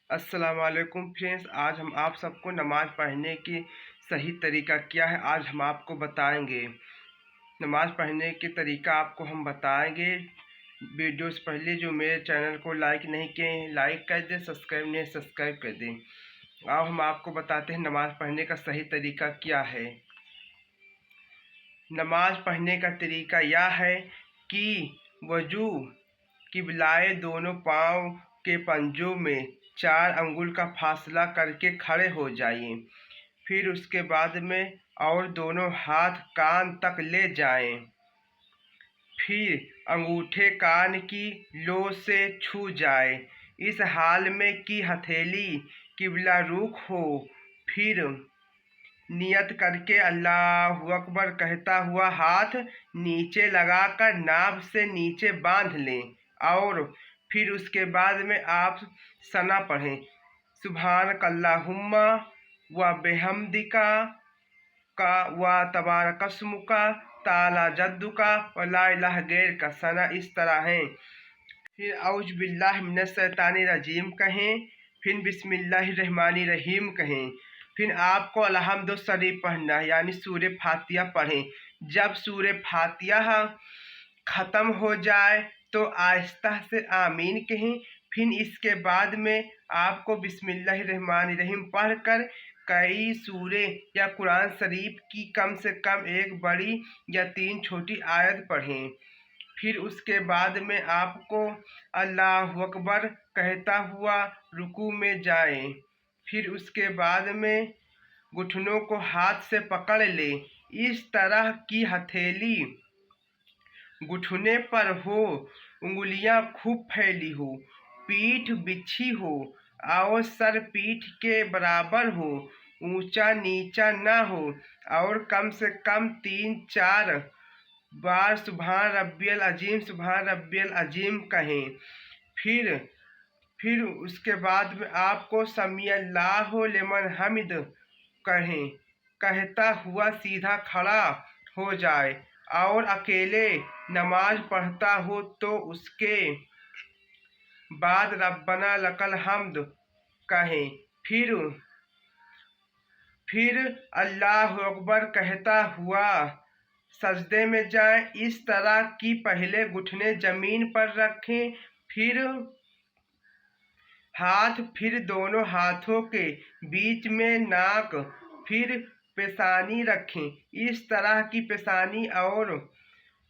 अस्सलाम वालेकुम फ्रेंड्स, आज हम आप सबको नमाज़ पढ़ने की सही तरीका क्या है आज हम आपको बताएंगे। नमाज़ पढ़ने के तरीका आपको हम बताएंगे। वीडियो से पहले जो मेरे चैनल को लाइक नहीं किए हैं लाइक कर दें, सब्सक्राइब नहीं सब्सक्राइब कर दें। अब हम आपको बताते हैं नमाज़ पढ़ने का सही तरीका क्या है। नमाज़ पढ़ने का तरीका यह है कि वजू किबलाए दोनों पाँव के पंजों में 4 अंगुल का फासला करके खड़े हो जाइए। फिर उसके बाद में और दोनों हाथ कान तक ले जाएं। फिर अंगूठे कान की लो से छू जाए। इस हाल में कि हथेली किबला रुख हो। फिर नियत करके अल्लाहु अकबर कहता हुआ हाथ नीचे लगाकर नाभ से नीचे बांध लें और फिर उसके बाद में आप सना पढ़ें। सुब्हानकल्लाहुम्मा व बिहम्दिका का व तबारकस्मुका ताला जद्दुका व ला इलाहा गैरुका सना इस तरह है। फिर औज़ बिल्लाहि मिनश शैतानिर रजीम कहें। फिर बिस्मिल्लाहिर्रहमानिर्रहीम कहें। फिर आपको अलहम्दु शरीफ पढ़ना है यानी सूरह फातिहा पढ़ें। जब सूरह फातिहा ख़त्म हो जाए तो आहिस्ता से आमीन कहें। फिर इसके बाद में आपको बिस्मिल्लाहिर्रहमानिर्रहीम पढ़कर कई सूरे या कुरान शरीफ की कम से कम एक बड़ी या 3 छोटी आयत पढ़ें। फिर उसके बाद में आपको अल्लाहु अकबर कहता हुआ रुकू में जाएं। फिर उसके बाद में घुटनों को हाथ से पकड़ लें। इस तरह की हथेली घुटने पर हो, उंगलियां खूब फैली हो, पीठ बिछी हो और सर पीठ के बराबर हो, ऊंचा नीचा ना हो और कम से कम 3-4 बार सुभान रब्बियल अजीम कहें। फिर उसके बाद में आपको समी अल्लाहु लिमन हमिद कहें। कहता हुआ सीधा खड़ा हो जाए और अकेले नमाज पढ़ता हो तो उसके बाद रब्बना लकल हम्द कहें। फिर अल्लाहु अकबर कहता हुआ सजदे में जाएं। इस तरह की पहले घुटने जमीन पर रखें, फिर दोनों हाथों के बीच में नाक, फिर पेशानी रखें। इस तरह की पेशानी और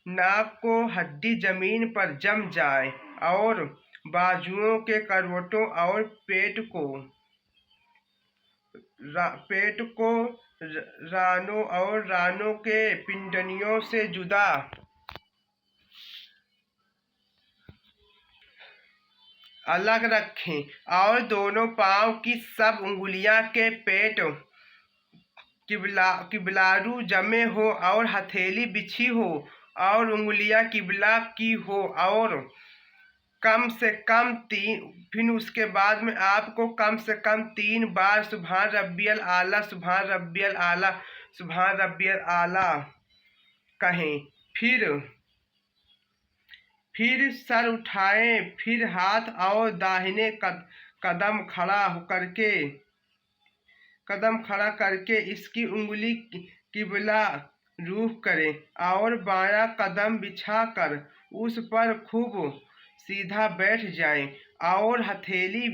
नाक को हड्डी जमीन पर जम जाए और बाजुओं के करवटों और पेट को रानों के पिंडलियों से जुदा अलग रखें और दोनों पांव की सब उंगलियां के पेट किबलारू जमे हो और हथेली बिछी हो और उंगलियां किबला की हो और कम से कम 3। फिर उसके बाद में आपको कम से कम 3 बार सुभान रब्बियल आला सुभान रब्बियल आला सुभान रब्बियल आला कहें। फिर सर उठाएं। फिर हाथ और दाहिने कदम खड़ा करके इसकी उंगली किबला रुख करें और बायां कदम बिछाकर उस पर खूब सीधा बैठ जाएं और हथेली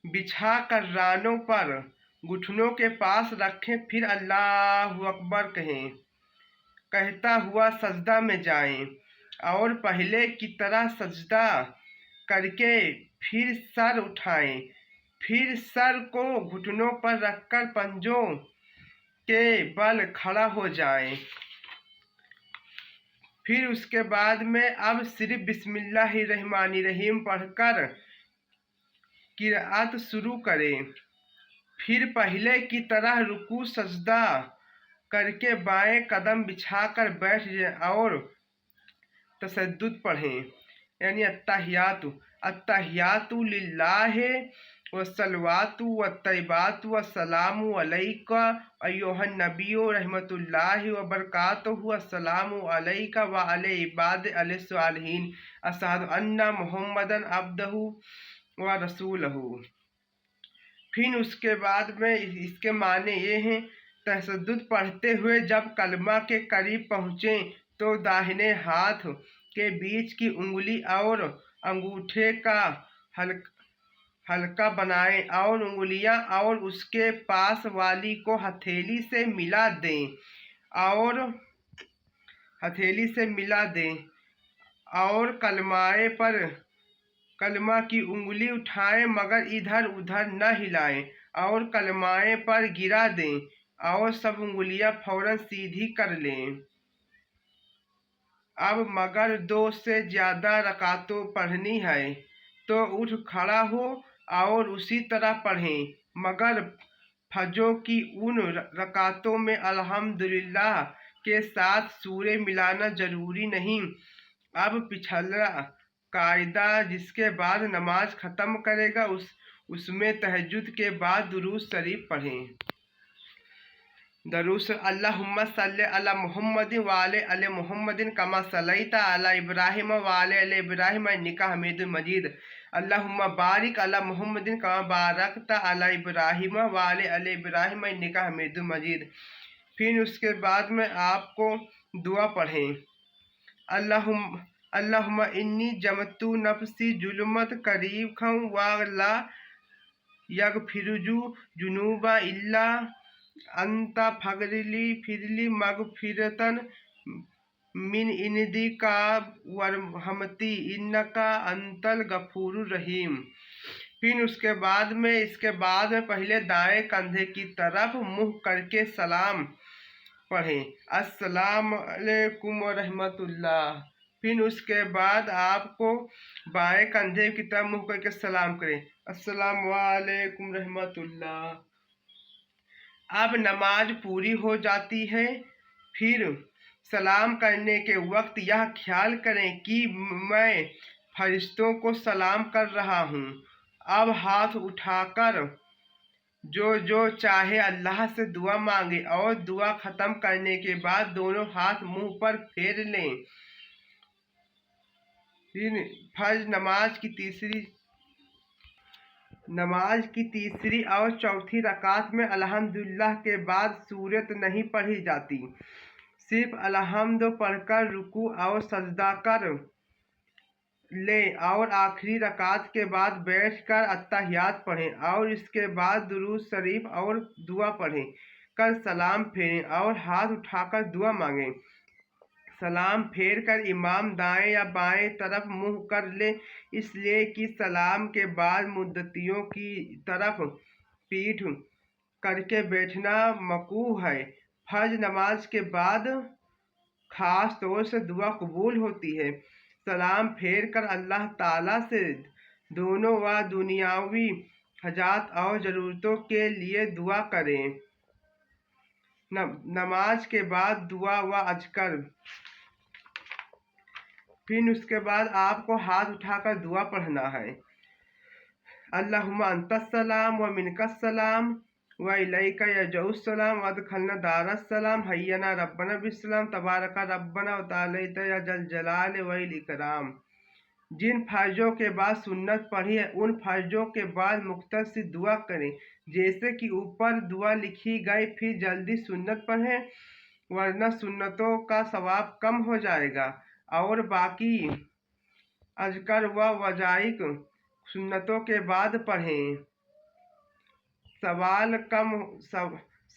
बिछाकर रानों पर घुटनों के पास रखें। फिर अल्लाहु अकबर कहें। कहता हुआ सजदा में जाएं और पहले की तरह सजदा करके फिर सर उठाएं। फिर सर को घुटनों पर रखकर पंजों के बल खड़ा हो जाएं। फिर उसके बाद में अब सिर्फ बिस्मिल्लाहिर्रहमानिर्रहीम पढ़कर किराअत शुरू करें। फिर पहले की तरह रुकू सजदा करके बाएं कदम बिछाकर बैठ जाएं और तशद्दुद पढ़ें यानी अत्तहियातु लिल्लाहि वस्सलवातु वत्तय्यिबातु वस्सलामु अलैका अय्युहन नबिय्यु रहमतुल्लाहि व बरकातुहु अस्सलामु अलैका व अला इबादिहिस सालिहीन अशहदु अन्ना मुहम्मदन अब्दुहु व रसूलुहु। फिर उसके बाद में इसके माने ये हैं, तशद्दुद पढ़ते हुए जब कलमा के करीब पहुँचे तो दाहिने हाथ के बीच की उंगली और अंगूठे का हल्का बनाएं और उंगलियां और उसके पास वाली को हथेली से मिला दें और कलमा की उंगली उठाएं मगर इधर उधर न हिलाएं और कलमाए पर गिरा दें और सब उंगलियां फौरन सीधी कर लें। अब मगर 2 से ज़्यादा रकातों पढ़नी है तो उठ खड़ा हो और उसी तरह पढ़ें, मगर फजर की उन रकातों में अल्हम्दुलिल्लाह के साथ सूरे मिलाना जरूरी नहीं। अब पिछला कायदा, जिसके बाद नमाज ख़त्म करेगा उसमें तहज्जुद के बाद दुरूद शरीफ पढ़ें। दरूद अल्लाहुम्मा सल्ले अला मुहम्मदिन व आले मुहम्मदिन कमा सल्लैता अला इब्राहिम व आले इब्राहिम इन्नका हमीदुम मजीद। अल्लाहुम्मा बारिक अला मुहम्मदिन कमा बारकता अला इब्राहिम व आले इब्राहिम इन्नका हमीदुम मजीद। फिर उसके बाद में आपको दुआ पढ़ें। अल्लाहुम्मा इन्नी जमतु नफ्सी जुल्मत करीब खं व ला यगफिरुजु जुनूबा इल्ला अंता फिरली मगफिरतन मिन इंदिका वरहमती इन्नका अंतल गफूरुर रहीम। फिर इसके बाद में पहले दाएं कंधे की तरफ मुंह करके सलाम पढ़ें, अस्सलाम अलैकुम व रहमतुल्लाह। फिर उसके बाद आपको बाएं कंधे की तरफ मुंह करके सलाम करें, अस्सलाम वालेकुम रहमतुल्लाह। अब नमाज पूरी हो जाती है। फिर सलाम करने के वक्त यह ख्याल करें कि मैं फरिश्तों को सलाम कर रहा हूँ। अब हाथ उठाकर जो चाहे अल्लाह से दुआ मांगे और दुआ ख़त्म करने के बाद दोनों हाथ मुंह पर फेर लें। फर्ज नमाज की तीसरी और चौथी रकात में अल्हम्दुलिल्लाह के बाद सूरत नहीं पढ़ी जाती, सिर्फ अल्हम्द पढ़कर रुकू और सजदा कर लें और आखिरी रकात के बाद बैठकर अत्तहियात पढ़ें और इसके बाद दुरूद शरीफ और दुआ पढ़ें कर सलाम फेरें और हाथ उठाकर दुआ मांगें। सलाम फेर कर इमाम दाएं या बाएं तरफ मुंह कर ले, इसलिए कि सलाम के बाद मुद्दतियों की तरफ पीठ करके बैठना मकरूह है। फर्ज नमाज के बाद खास तौर से दुआ कबूल होती है। सलाम फेर कर अल्लाह ताला से दोनों व दुनियावी हजात और ज़रूरतों के लिए दुआ करें। नमाज के बाद दुआ व अज़कार। फिर उसके बाद आपको हाथ उठाकर दुआ पढ़ना है, अल्लाहुम्मा अंतस्सलाम व मिनकस्सलाम व इलैका यरजउस्सलाम वदखलना दारस्सलाम हय्यना रब्बना बिस्सलाम तबारका रब्बना व तआलैता या जल जलाल वल इकराम। जिन फर्जों के बाद सुन्नत पढ़ी है उन फर्जों के बाद मुख्तर सी दुआ करें, जैसे कि ऊपर दुआ लिखी गई। फिर जल्दी सुन्नत पढ़ें, वरना सुन्नतों का सवाब कम हो जाएगा और बाकी अज़कार व वज़ाइक सुन्नतों के बाद पढ़ें,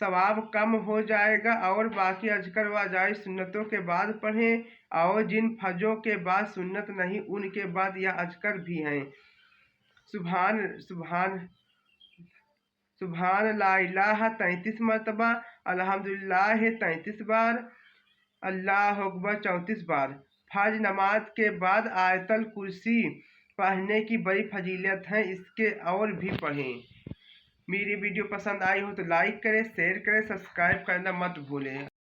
सवाब कम हो जाएगा और बाकी अज़कार व वज़ाइक सुन्नतों के बाद पढ़ें। और जिन फजों के बाद सुन्नत नहीं उनके बाद यह अज़कार भी हैं, सुभान ला इलाहा 33 मरतबा, अल्हम्दुलिल्लाह 33 बार, अल्लाह अकबर 34 बार। फर्ज नमाज के बाद आयतल कुर्सी पढ़ने की बड़ी फजीलत है, इसके और भी पढ़ें। मेरी वीडियो पसंद आई हो तो लाइक करें, शेयर करें, सब्सक्राइब करना मत भूलें।